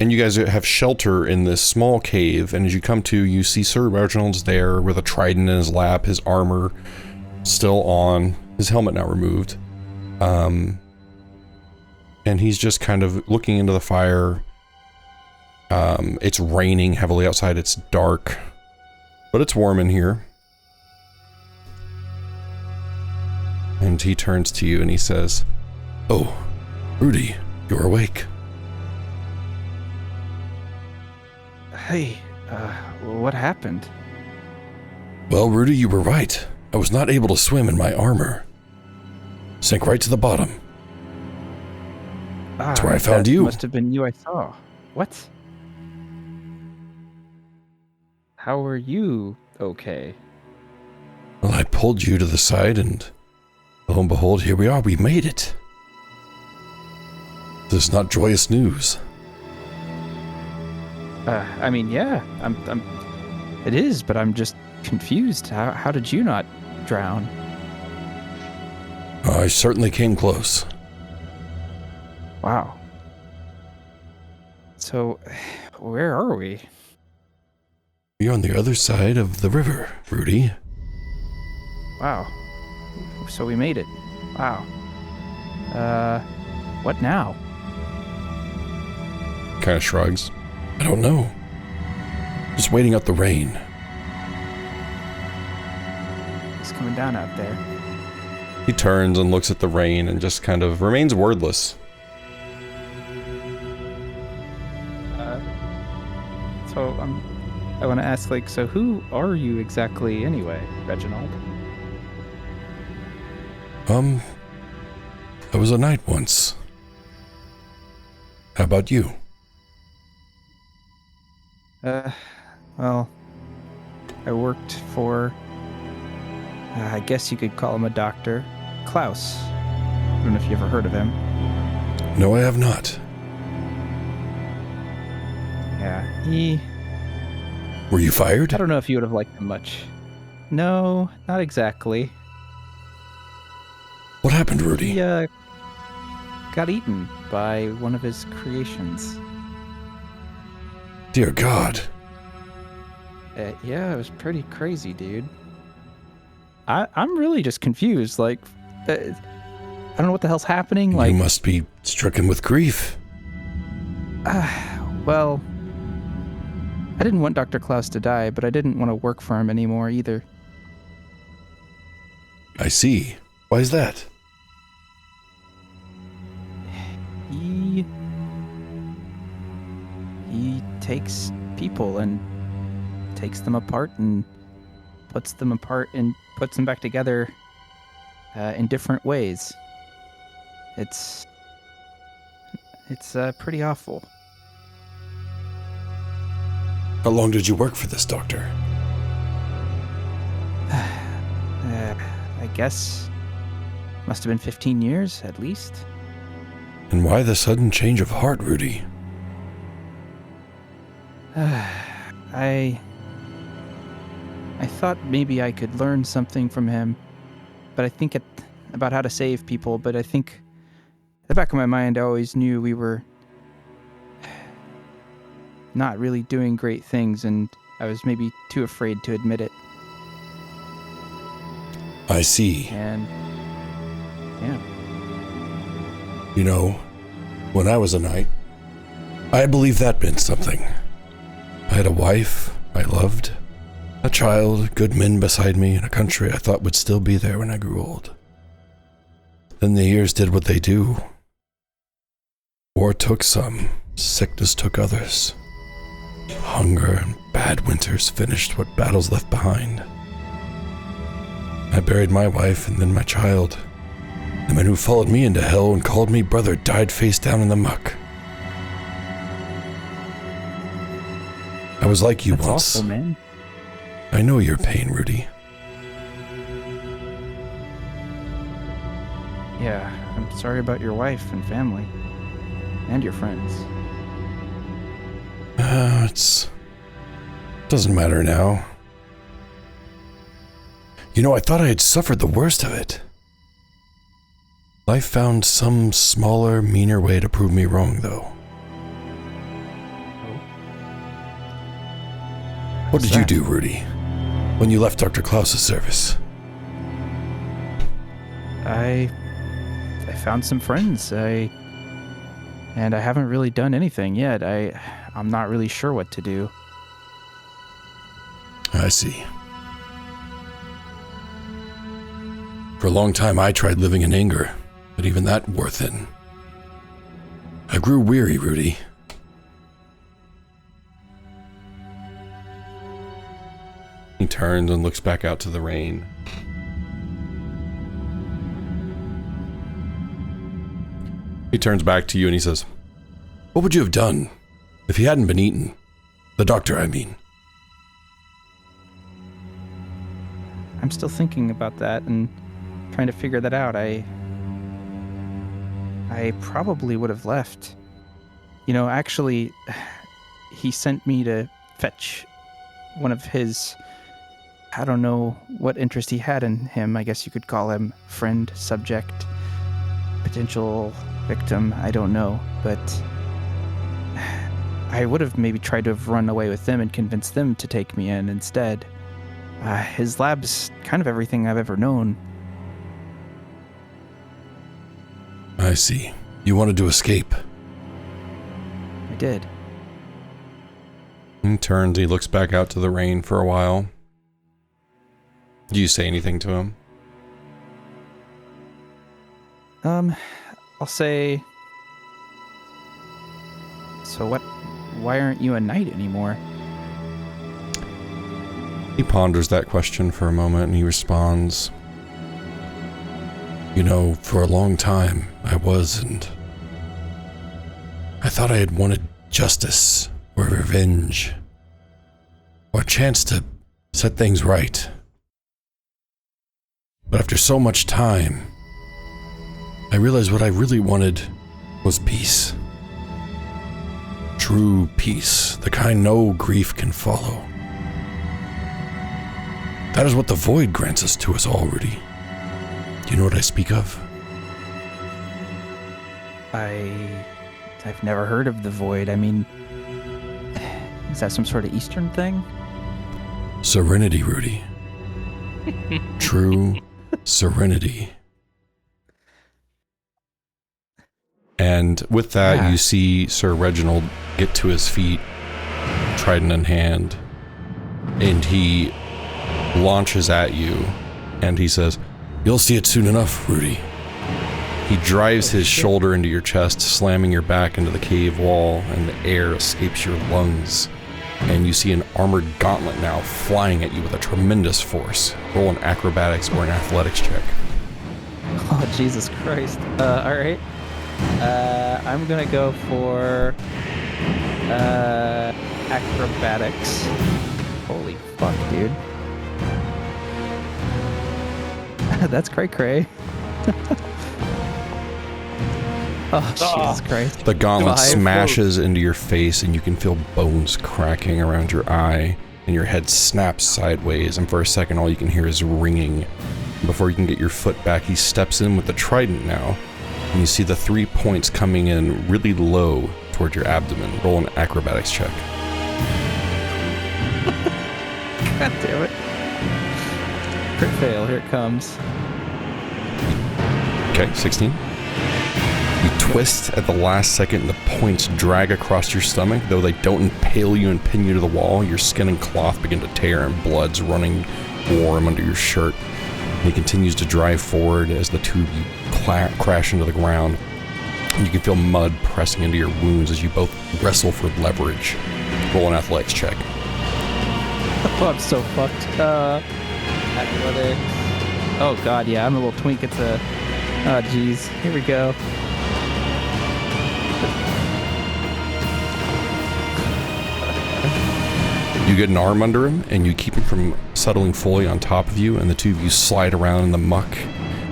And you guys have shelter in this small cave, and as you come to, you see Sir Reginald's there with a trident in his lap, his armor still on, his helmet now removed. And he's just kind of looking into the fire. It's raining heavily outside, it's dark, but it's warm in here. And he turns to you and he says, "Oh, Rudy, you're awake." Hey, what happened? Well, Rudy, you were right. I was not able to swim in my armor. Sank right to the bottom. That's where I found you. Must have been you I saw. What? How are you okay? Well, I pulled you to the side and lo and behold, here we are. We made it. This is not joyous news. I mean, yeah, it is, but I'm just confused. How did you not drown? I certainly came close. Wow. So, where are we? You're on the other side of the river, Rudy. Wow. So we made it. Wow. What now? Kind of shrugs. I don't know. Just waiting out the rain. It's coming down out there. He turns and looks at the rain and just kind of remains wordless. So I want to ask, like, so who are you exactly anyway, Reginald? I was a knight once. How about you? Well, I worked for, I guess you could call him a doctor, Klaus. I don't know if you ever heard of him. No, I have not. Yeah, he... Were you fired? I don't know if you would have liked him much. No, not exactly. What happened, Rudy? He, got eaten by one of his creations. Dear God. Yeah, it was pretty crazy, dude. I'm really just confused. Like, I don't know what the hell's happening. Like, you must be stricken with grief. Well, I didn't want Dr. Klaus to die, but I didn't want to work for him anymore either. I see. Why is that? He takes people and takes them apart and puts them back together in different ways. It's pretty awful. How long did you work for this doctor? I guess must have been 15 years at least. And why the sudden change of heart, Rudy? I thought maybe I could learn something from him, but I think about how to save people, but I think in the back of my mind I always knew we were not really doing great things, and I was maybe too afraid to admit it. I see. And yeah. You know, when I was a knight, I believe that meant something. I had a wife I loved, a child, good men beside me, and a country I thought would still be there when I grew old. Then the years did what they do. War took some, sickness took others. Hunger and bad winters finished what battles left behind. I buried my wife and then my child. The men who followed me into hell and called me brother died face down in the muck. I was like you That's once. awful, man. I know your pain, Rudy. Yeah, I'm sorry about your wife and family. And your friends. Doesn't matter now. You know, I thought I had suffered the worst of it. Life found some smaller, meaner way to prove me wrong, though. What did you do, Rudy, when you left Dr. Klaus's service? I found some friends. And I haven't really done anything yet. I'm not really sure what to do. I see. For a long time, I tried living in anger, but even that wore thin. I grew weary, Rudy. He turns and looks back out to the rain. He turns back to you and he says, "What would you have done if he hadn't been eaten? The doctor, I mean." I'm still thinking about that and trying to figure that out. I probably would have left. You know, actually, he sent me to fetch one of his, I don't know what interest he had in him. I guess you could call him friend, subject, potential victim. I don't know. But I would have maybe tried to have run away with them and convinced them to take me in instead. His lab's kind of everything I've ever known. I see. You wanted to escape. I did. He turns, he looks back out to the rain for a while. Do you say anything to him? I'll say... So why aren't you a knight anymore? He ponders that question for a moment and he responds, "You know, for a long time I was, and I thought I had wanted justice or revenge or a chance to set things right. But after so much time, I realized what I really wanted was peace. True peace, the kind no grief can follow. That is what the void grants us to us all, Rudy. Do you know what I speak of?" I've never heard of the void. I mean, is that some sort of Eastern thing? Serenity, Rudy. True serenity. And with that, you see Sir Reginald get to his feet, trident in hand, and he launches at you, and he says, "You'll see it soon enough, Rudy." He drives his shoulder into your chest, slamming your back into the cave wall, and the air escapes your lungs. And you see an armored gauntlet now flying at you with a tremendous force. Roll an acrobatics or an athletics check. Oh, Jesus Christ. Alright. I'm gonna go for acrobatics. Holy fuck, dude. That's cray-cray. Oh, Jesus Christ. The gauntlet smashes into your face and you can feel bones cracking around your eye, and your head snaps sideways, and for a second all you can hear is ringing. Before you can get your foot back, he steps in with the trident now, and you see the 3 points coming in really low toward your abdomen. Roll an acrobatics check. God damn it. Crit fail, here it comes. Okay, 16. You twist at the last second and the points drag across your stomach. Though they don't impale you and pin you to the wall, your skin and cloth begin to tear and blood's running warm under your shirt. And he continues to drive forward as the two of you crash into the ground. And you can feel mud pressing into your wounds as you both wrestle for leverage. Roll an athletics check. Oh, I'm so fucked. Athletics. Oh god, yeah, I'm a little twink. It's a... Oh, jeez. Here we go. You get an arm under him, and you keep him from settling fully on top of you, and the two of you slide around in the muck,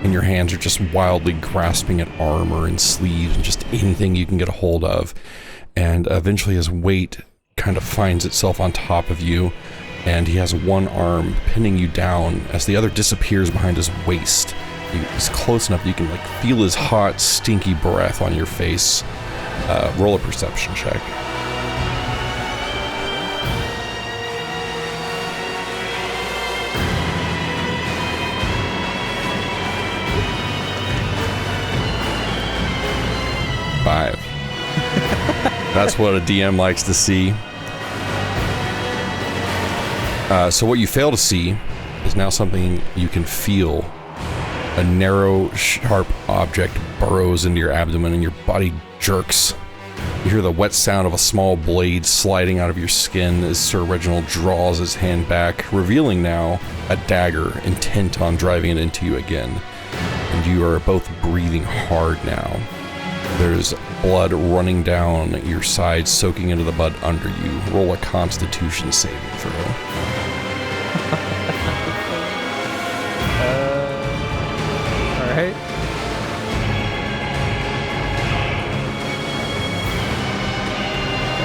and your hands are just wildly grasping at armor and sleeves and just anything you can get a hold of. And eventually his weight kind of finds itself on top of you, and he has one arm pinning you down as the other disappears behind his waist. He's close enough that you can like feel his hot, stinky breath on your face. Roll a perception check. That's what a DM likes to see. So what you fail to see is now something you can feel. A narrow, sharp object burrows into your abdomen and your body jerks. You hear the wet sound of a small blade sliding out of your skin as Sir Reginald draws his hand back, revealing now a dagger intent on driving it into you again. And you are both breathing hard now. There's blood running down your side, soaking into the mud under you. Roll a Constitution saving throw. Alright.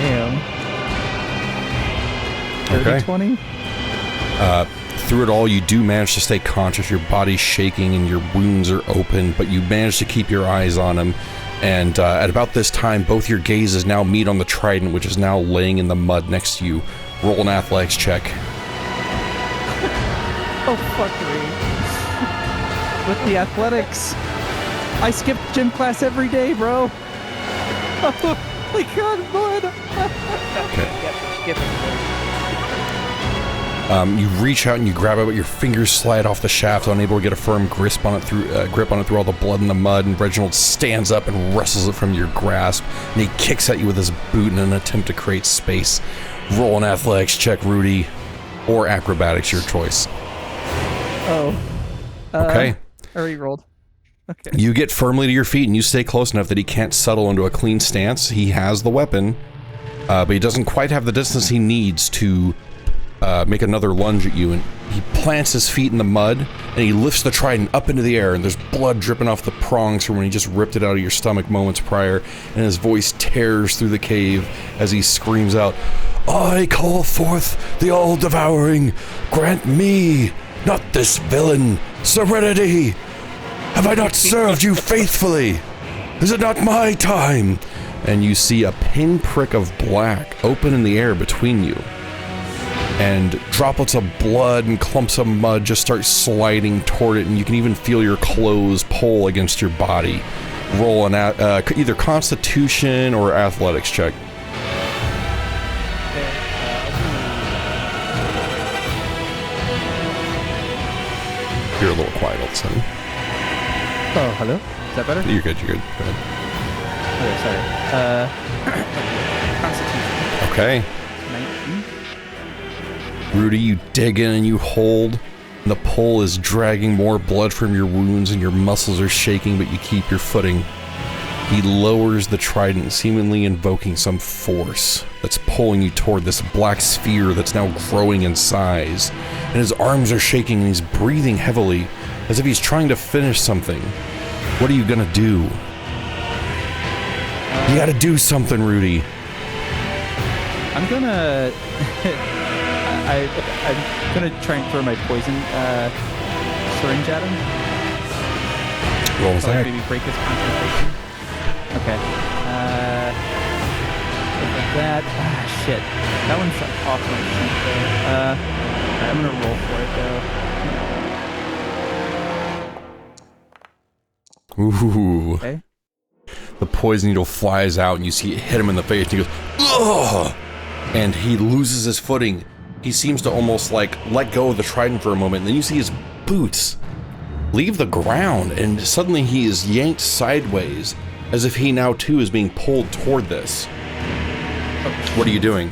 Damn. Okay. 20? Through it all, you do manage to stay conscious. Your body's shaking and your wounds are open, but you manage to keep your eyes on him. And at about this time, both your gazes now meet on the trident, which is now laying in the mud next to you. Roll an athletics check. Oh, fuck me. With the athletics. I skip gym class every day, bro. Oh my god, blood. Okay. Skip it. You reach out and you grab it, but your fingers slide off the shaft, unable to get a firm grip on it through all the blood and the mud. And Reginald stands up and wrestles it from your grasp, and he kicks at you with his boot in an attempt to create space. Roll an athletics check, Rudy, or acrobatics, your choice. Oh. Okay. I already rolled. Okay. You get firmly to your feet, and you stay close enough that he can't settle into a clean stance. He has the weapon, but he doesn't quite have the distance he needs to make another lunge at you, and he plants his feet in the mud, and he lifts the trident up into the air, and there's blood dripping off the prongs from when he just ripped it out of your stomach moments prior, and his voice tears through the cave as he screams out, "I call forth the all-devouring! Grant me, not this villain, serenity! Have I not served you faithfully? Is it not my time?" And you see a pinprick of black open in the air between you. And droplets of blood and clumps of mud just start sliding toward it, and you can even feel your clothes pull against your body. Roll an either Constitution or Athletics check. You're a little quiet all of a sudden. Oh, hello? Is that better? You're good, you're good. Go ahead. Okay, sorry. Constitution. Okay. 19? Rudy, you dig in and you hold, and the pull is dragging more blood from your wounds and your muscles are shaking, but you keep your footing. He lowers the trident, seemingly invoking some force that's pulling you toward this black sphere that's now growing in size. And his arms are shaking and he's breathing heavily, as if he's trying to finish something. What are you gonna do? You gotta do something, Rudy. I'm gonna... I'm gonna try and throw my poison syringe at him. Roll So like maybe break his concentration. Okay. Like that. Shit. That one's off my sheet though. I'm gonna roll for it though. Ooh. Okay. The poison needle flies out and you see it hit him in the face and he goes, "Ugh!" And he loses his footing. He seems to almost like let go of the trident for a moment, and then you see his boots leave the ground, and suddenly he is yanked sideways, as if he now too is being pulled toward this. What are you doing?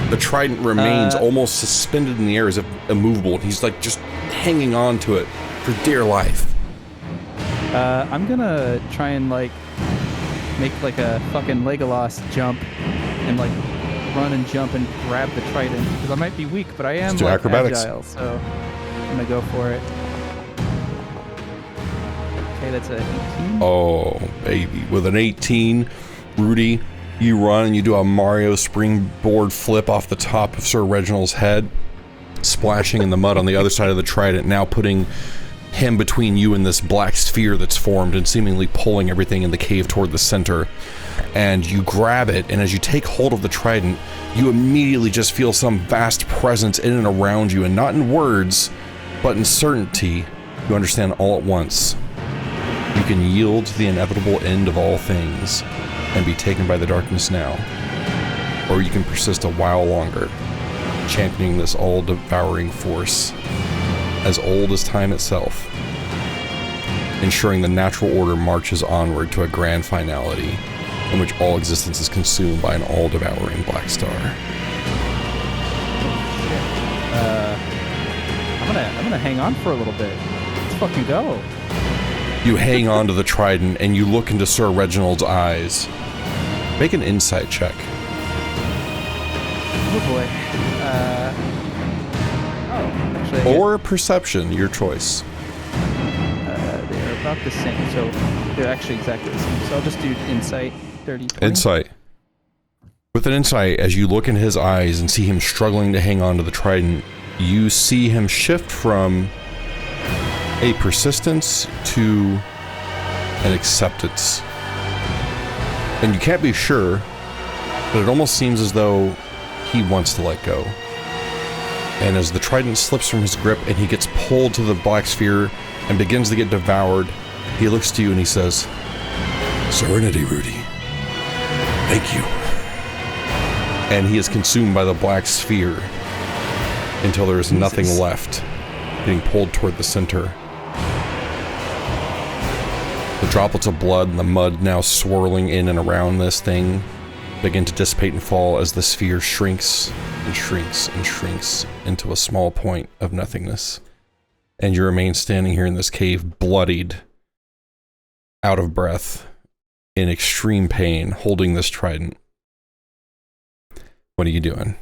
The trident remains almost suspended in the air as if immovable, and he's like just hanging on to it for dear life. I'm gonna try and like make like a fucking Legolas jump and like run and jump and grab the trident, because I might be weak, but I am like acrobatics. agile, so I'm gonna go for it. Okay, that's a 18. Oh, baby. With an 18, Rudy, you run and you do a Mario springboard flip off the top of Sir Reginald's head, splashing in the mud on the other side of the trident, now putting him between you and this black sphere that's formed and seemingly pulling everything in the cave toward the center. And you grab it, and as you take hold of the trident, you immediately just feel some vast presence in and around you, and not in words, but in certainty. You understand all at once. You can yield to the inevitable end of all things and be taken by the darkness now. or you can persist a while longer, championing this all-devouring force, as old as time itself, ensuring the natural order marches onward to a grand finality in which all existence is consumed by an all-devouring black star. I'm gonna hang on for a little bit. Let's fucking go. You hang on to the trident and you look into Sir Reginald's eyes. Make an insight check. Oh boy. Actually, or perception, your choice. they're about the same, so they're actually exactly the same. So I'll just do insight, 30, 20. Insight. With an insight, as you look in his eyes and see him struggling to hang on to the trident, you see him shift from a persistence to an acceptance. And you can't be sure, but it almost seems as though he wants to let go. And as the trident slips from his grip and he gets pulled to the black sphere and begins to get devoured, he looks to you and he says, "Serenity, Rudy. Thank you." And he is consumed by the black sphere until there is nothing left, getting pulled toward the center. The droplets of blood and the mud now swirling in and around this thing begin to dissipate and fall as the sphere shrinks and shrinks and shrinks into a small point of nothingness. And you remain standing here in this cave, bloodied, out of breath, in extreme pain, holding this trident. What are you doing?